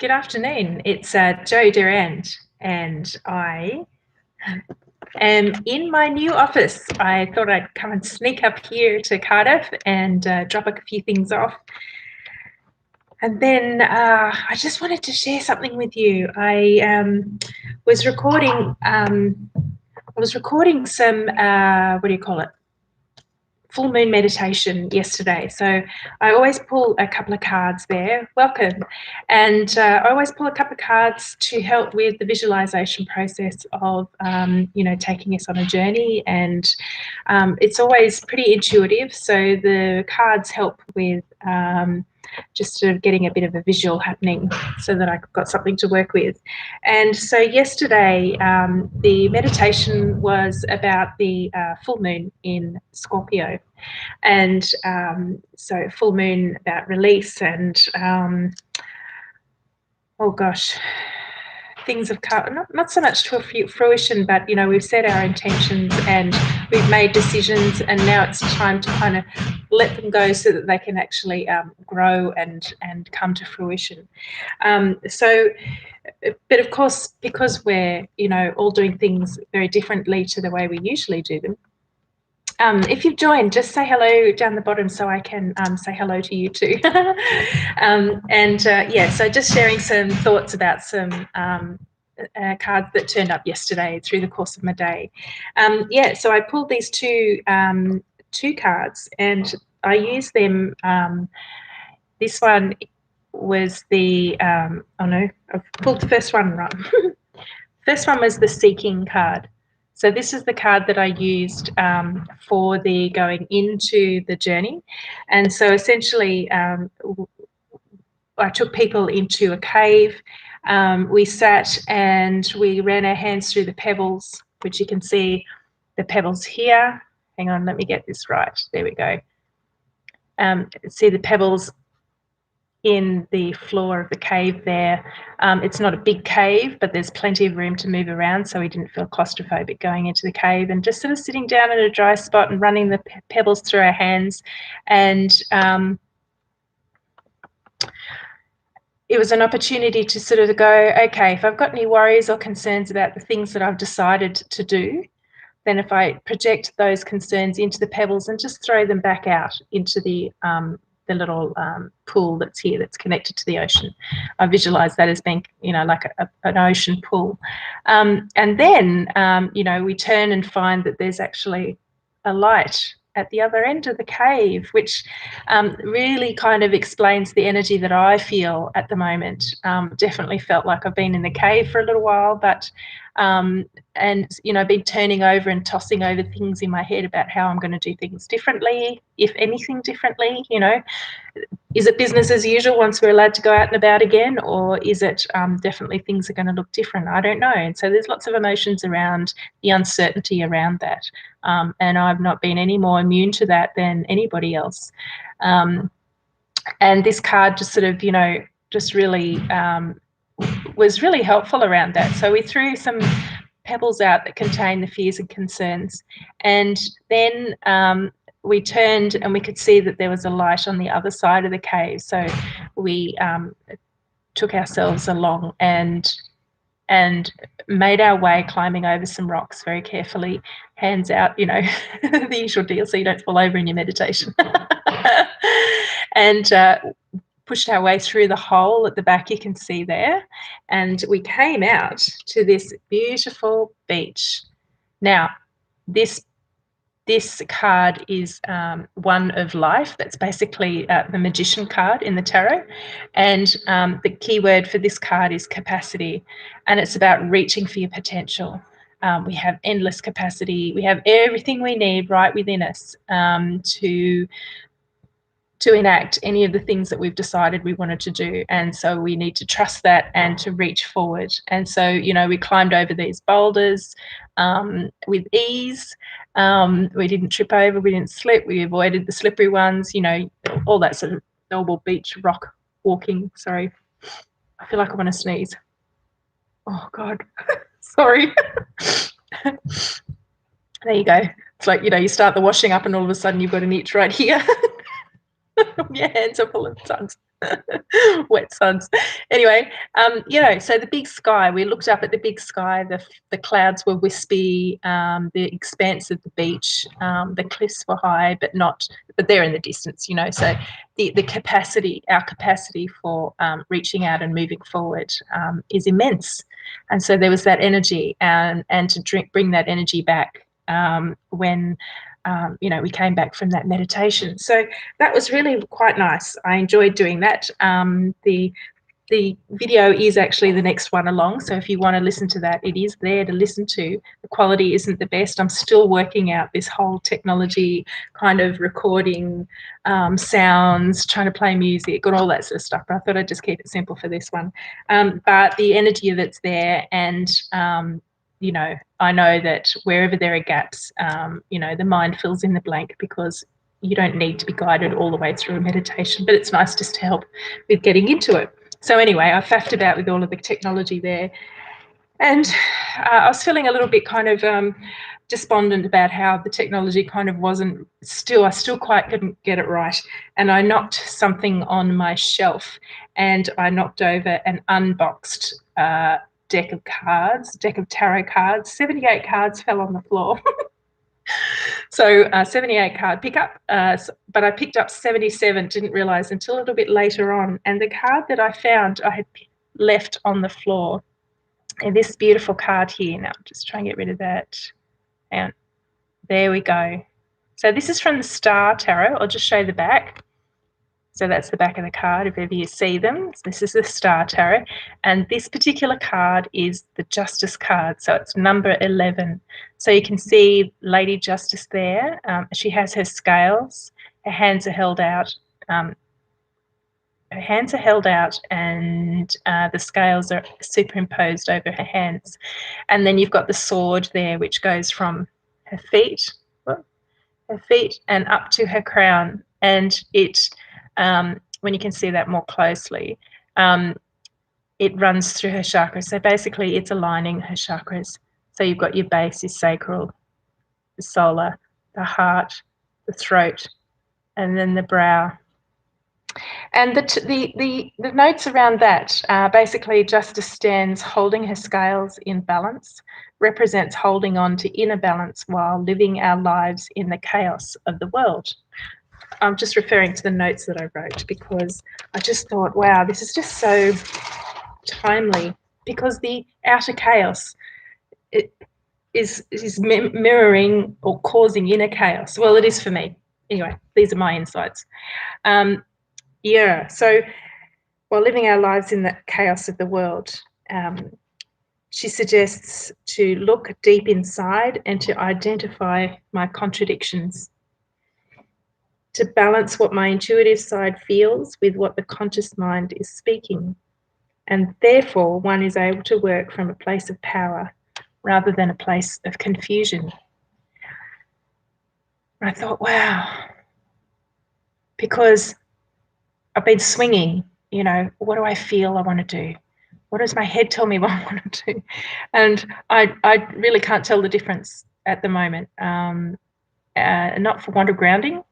Good afternoon. It's Jo Durand, and I am in my new office. I thought I'd come and sneak up here to Cardiff and drop a few things off. And then I just wanted to share something with you. I was recording. Some what do you call it? Full moon meditation yesterday. So I always pull a couple of cards there. Welcome. And I always pull a couple of cards to help with the visualization process of, taking us on a journey. And it's always pretty intuitive. So the cards help with just sort of getting a bit of a visual happening so that I've got something to work with. And so yesterday, the meditation was about the full moon in Scorpio. And so full moon about release and, things have come, not so much to fruition, but, we've set our intentions and we've made decisions, and now it's time to kind of let them go so that they can actually grow and come to fruition. But of course, because we're, all doing things very differently to the way we usually do them, if you've joined, just say hello down the bottom so I can say hello to you too. So just sharing some thoughts about some cards that turned up yesterday through the course of my day. So I pulled these two cards and I used them. This one was the, I've pulled the first one right. First one was the Seeking card. So this is the card that I used for the going into the journey. And so essentially I took people into a cave. We sat and we ran our hands through the pebbles, which you can see the pebbles here. Hang on, let me get this right. There we go. See the pebbles in the floor of the cave there. It's not a big cave, but there's plenty of room to move around, so we didn't feel claustrophobic going into the cave, and just sort of sitting down in a dry spot and running the pebbles through our hands. And it was an opportunity to sort of go, okay, if I've got any worries or concerns about the things that I've decided to do, then if I project those concerns into the pebbles and just throw them back out into the little pool that's here that's connected to the ocean. I visualize that as being, like an ocean pool. And then, we turn and find that there's actually a light at the other end of the cave, which really kind of explains the energy that I feel at the moment. Definitely felt like I've been in the cave for a little while, but been turning over and tossing over things in my head about how I'm going to do things differently, if anything differently. Is it business as usual once we're allowed to go out and about again, or is it definitely things are going to look different? I don't know. And so there's lots of emotions around the uncertainty around that. And I've not been any more immune to that than anybody else. And this card just sort of, just really was really helpful around that. So we threw some pebbles out that contain the fears and concerns. And then we turned and we could see that there was a light on the other side of the cave. So we took ourselves along and made our way, climbing over some rocks very carefully, hands out, the usual deal, so you don't fall over in your meditation. And pushed our way through the hole at the back you can see there, and we came out to this beautiful beach. Now, this card is one of life. That's basically the magician card in the tarot, and the key word for this card is capacity, and it's about reaching for your potential. We have endless capacity. We have everything we need right within us to enact any of the things that we've decided we wanted to do. And so we need to trust that and to reach forward. And so, we climbed over these boulders with ease. We didn't trip over, we didn't slip, we avoided the slippery ones, all that sort of normal beach rock walking. Sorry, I feel like I want to sneeze. Oh, God, sorry. There you go. It's like, you start the washing up and all of a sudden you've got an itch right here. Your hands are full of tongues. Wet suds. Anyway, so the big sky, we looked up at the big sky, the clouds were wispy, the expanse of the beach, the cliffs were high, but they're in the distance, so the capacity, our capacity for reaching out and moving forward is immense. And so there was that energy, and to bring that energy back when we came back from that meditation. So that was really quite nice. I enjoyed doing that. The video is actually the next one along, so if you want to listen to that, it is there to listen to. The quality isn't the best. I'm still working out this whole technology kind of recording sounds, trying to play music and all that sort of stuff, but I thought I'd just keep it simple for this one. But the energy that's there, and I know that wherever there are gaps, the mind fills in the blank, because you don't need to be guided all the way through a meditation, but it's nice just to help with getting into it. So anyway, I faffed about with all of the technology there, and I was feeling a little bit kind of despondent about how the technology kind of wasn't I still quite couldn't get it right. And I knocked something on my shelf, and I knocked over an unboxed deck of tarot cards. 78 cards fell on the floor. So 78 card pickup, but I picked up 77, didn't realise until a little bit later on. And the card that I found, I had left on the floor. And this beautiful card here, now just try and get rid of that. And there we go. So this is from the Star Tarot. I'll just show the back. So that's the back of the card, if ever you see them. This is the Star Tarot. And this particular card is the Justice card. So it's number 11. So you can see Lady Justice there. She has her scales. Her hands are held out. And the scales are superimposed over her hands. And then you've got the sword there, which goes from her feet and up to her crown. And when you can see that more closely, it runs through her chakras. So basically it's aligning her chakras. So you've got your base, your sacral, the solar, the heart, the throat, and then the brow. And the notes around that, basically Justice stands holding her scales in balance, represents holding on to inner balance while living our lives in the chaos of the world. I'm just referring to the notes that I wrote, because I just thought, wow, this is just so timely, because the outer chaos is mirroring or causing inner chaos. Well, it is for me. Anyway, these are my insights. So while living our lives in the chaos of the world, she suggests to look deep inside and to identify my contradictions, to balance what my intuitive side feels with what the conscious mind is speaking. And therefore, one is able to work from a place of power rather than a place of confusion. And I thought, wow, because I've been swinging, what do I feel I want to do? What does my head tell me what I want to do? And I really can't tell the difference at the moment. Not for want of grounding,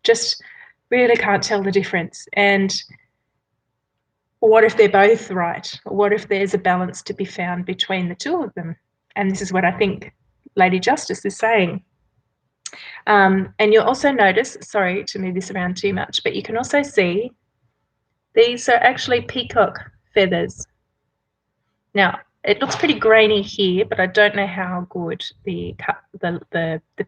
just really can't tell the difference. And what if they're both right? What if there's a balance to be found between the two of them? And this is what I think Lady Justice is saying. And you'll also notice, sorry to move this around too much, but you can also see these are actually peacock feathers. Now, it looks pretty grainy here, but I don't know how good the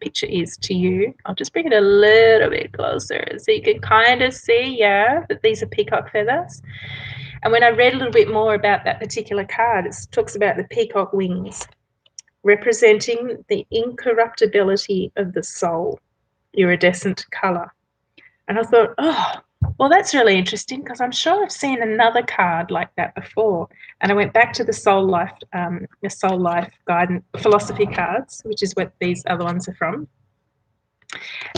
picture is to you. I'll just bring it a little bit closer so you can kind of see, that these are peacock feathers. And when I read a little bit more about that particular card, it talks about the peacock wings, representing the incorruptibility of the soul, iridescent colour. And I thought, well, that's really interesting, because I'm sure I've seen another card like that before. And I went back to the SoulLife guidance philosophy cards, which is what these other ones are from.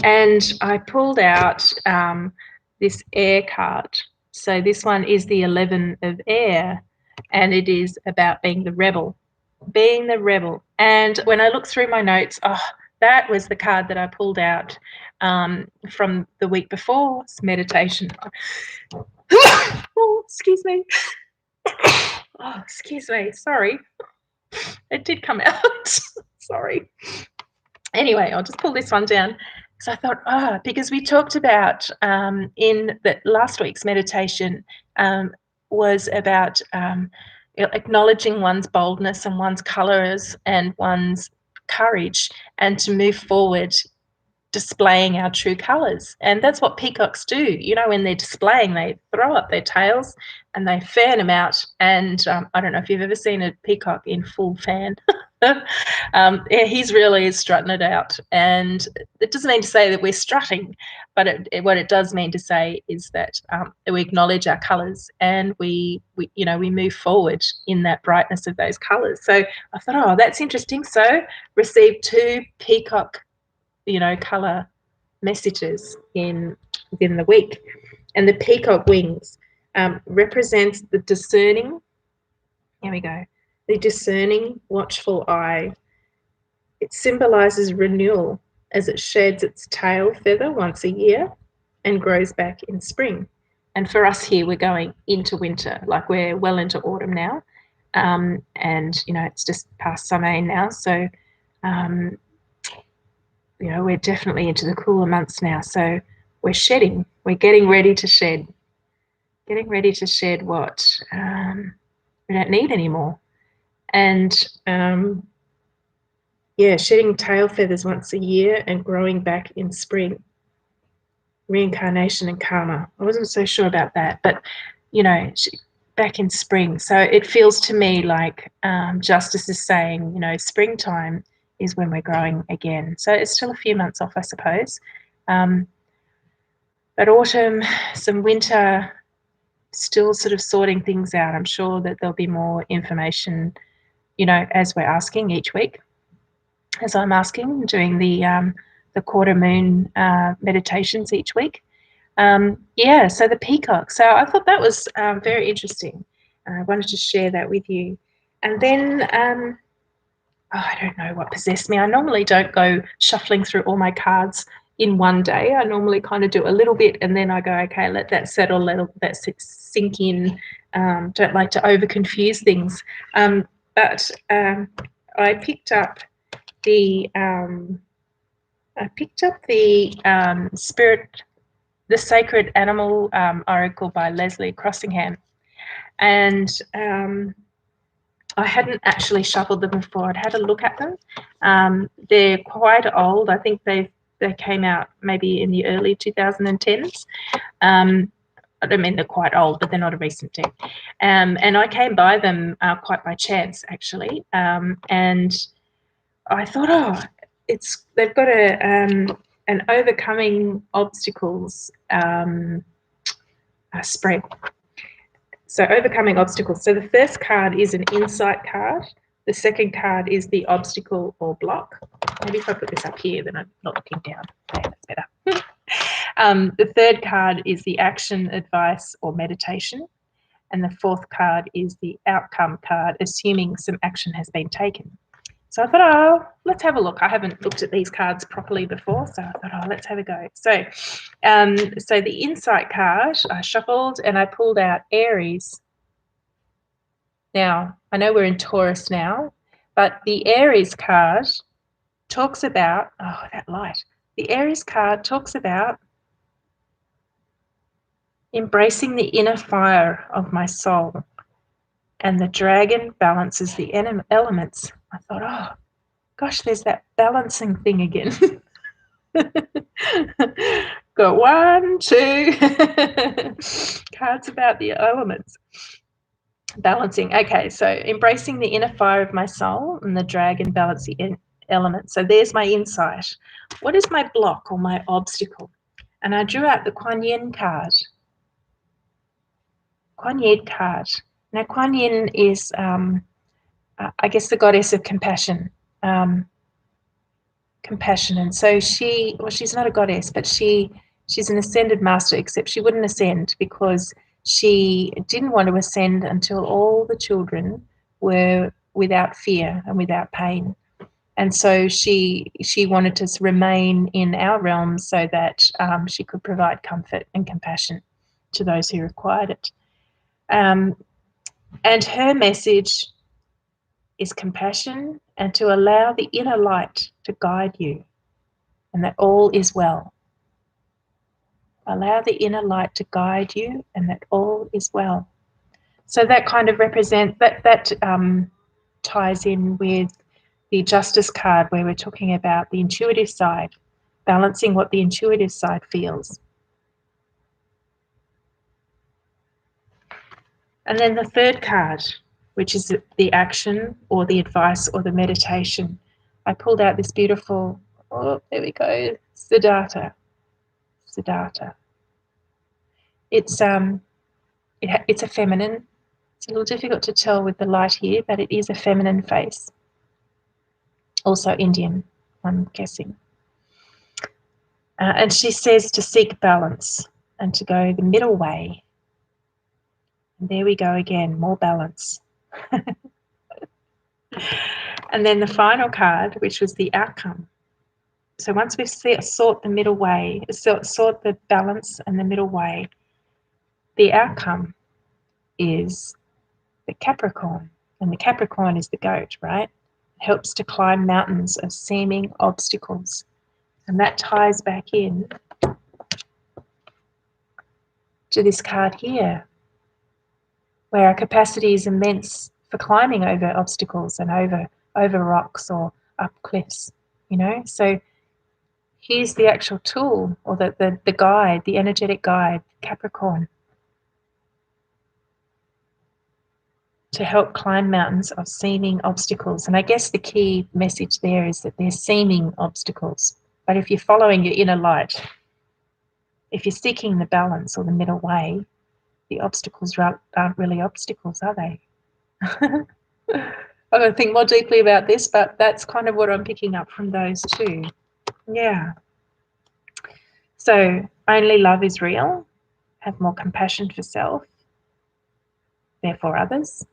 And I pulled out this air card. So this one is the 11 of air, and it is about being the rebel. And when I look through my notes, that was the card that I pulled out from the week before's meditation. Oh, excuse me. Oh, excuse me. Sorry. It did come out. Sorry. Anyway, I'll just pull this one down. So I thought, because we talked about in the last week's meditation was about acknowledging one's boldness and one's colours and one's courage, and to move forward displaying our true colours. And that's what peacocks do. You know, when they're displaying, they throw up their tails and they fan them out. And I don't know if you've ever seen a peacock in full fan. Yeah, he's really strutting it out. And it doesn't mean to say that we're strutting, but what it does mean to say is that we acknowledge our colours, and we move forward in that brightness of those colours. So I thought, that's interesting. So received 2 peacock colour messages within the week. And the peacock wings represents the discerning, here we go, the discerning, watchful eye. It symbolises renewal as it sheds its tail feather once a year and grows back in spring. And for us here, we're going into winter, like we're well into autumn now. And, it's just past summer now. So, we're definitely into the cooler months now. So we're shedding. We're getting ready to shed. Getting ready to shed what we don't need anymore. And, shedding tail feathers once a year and growing back in spring. Reincarnation and karma. I wasn't so sure about that, but, back in spring. So it feels to me like Justice is saying, springtime is when we're growing again. So it's still a few months off, I suppose. But autumn, some winter, still sort of sorting things out. I'm sure that there'll be more information, as we're asking each week, as I'm asking, doing the quarter moon meditations each week. So the peacock. So I thought that was very interesting. I wanted to share that with you. And then I don't know what possessed me. I normally don't go shuffling through all my cards in one day. I normally kind of do a little bit and then I go, okay, let that settle, let that sink in. Don't like to over confuse things. But I picked up the Spirit, the Sacred Animal Oracle by Lesley, Crossingham. And I hadn't actually shuffled them before. I'd had a look at them. They're quite old. I think they came out maybe in the early 2010s. I don't mean they're quite old, but they're not a recent deck. And I came by them quite by chance, actually. And I thought, they've got an overcoming obstacles spread. So overcoming obstacles. So the first card is an insight card. The second card is the obstacle or block. Maybe if I put this up here, then I'm not looking down. Okay, that's better. The third card is the action, advice, or meditation. And the fourth card is the outcome card, assuming some action has been taken. So I thought, let's have a look. I haven't looked at these cards properly before, so I thought, let's have a go. So, so the insight card, I shuffled and I pulled out Aries. Now, I know we're in Taurus now, but the Aries card talks about, that light. The Aries card talks about embracing the inner fire of my soul, and the dragon balances the elements. I thought, gosh, there's that balancing thing again. Got 1, 2 cards about the elements. Balancing. Okay, so embracing the inner fire of my soul, and the dragon balance the elements. So there's my insight. What is my block or my obstacle? And I drew out the Kuan Yin card. Kuan Yin card. Now, Kuan Yin is, I guess, the goddess of compassion. Compassion. And so she's not a goddess, but she's an ascended master, except she wouldn't ascend because she didn't want to ascend until all the children were without fear and without pain. And so she wanted to remain in our realm so that she could provide comfort and compassion to those who required it. And her message is compassion and to allow the inner light to guide you, and that all is well. Allow the inner light to guide you, and that all is well. So that kind of represents that ties in with the justice card, where we're talking about the intuitive side, balancing what the intuitive side feels. And then the third card, which is the action or the advice or the meditation. I pulled out this beautiful, oh, there we go, Siddhartha. Siddhartha. It's a feminine. It's a little difficult to tell with the light here, but it is a feminine face. Also Indian, I'm guessing. And she says to seek balance and to go the middle way. And there we go again, more balance. And then the final card, which was the outcome. So once we've sought the middle way, sought the balance and the middle way, the outcome is the Capricorn. And the Capricorn is the goat, right? It helps to climb mountains of seeming obstacles. And that ties back in to this card here, where our capacity is immense for climbing over obstacles and over rocks or up cliffs, you know. So here's the actual tool, or the guide, the energetic guide, Capricorn, to help climb mountains of seeming obstacles. And I guess the key message there is that they're seeming obstacles. But if you're following your inner light, if you're seeking the balance or the middle way, the obstacles aren't really obstacles, are they? I've got to think more deeply about this, but that's kind of what I'm picking up from those two. Yeah. So only love is real. Have more compassion for self, therefore others.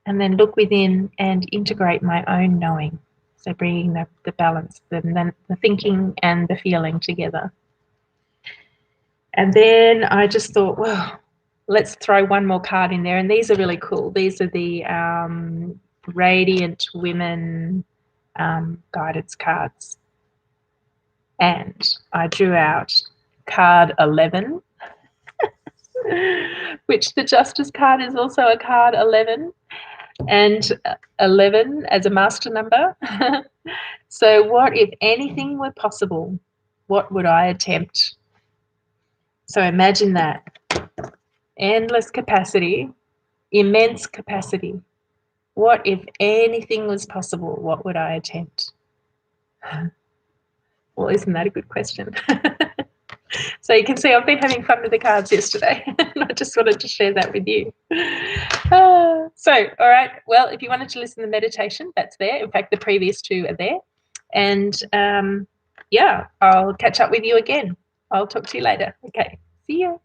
And then look within and integrate my own knowing. So bringing the balance, the thinking and the feeling together. And then I just thought, well, let's throw one more card in there. And these are really cool. These are the Radiant Women guidance cards. And I drew out card 11, which the Justice card is also a card 11, and 11 as a master number. So what if anything were possible? What would I attempt? So imagine that. Endless capacity, immense capacity. What if anything was possible? What would I attempt? Well, isn't that a good question? So you can see I've been having fun with the cards yesterday, and I just wanted to share that with you. So, all right, well, if you wanted to listen to the meditation, that's there. In fact, the previous two are there. And yeah, I'll catch up with you again. I'll talk to you later. Okay, see you.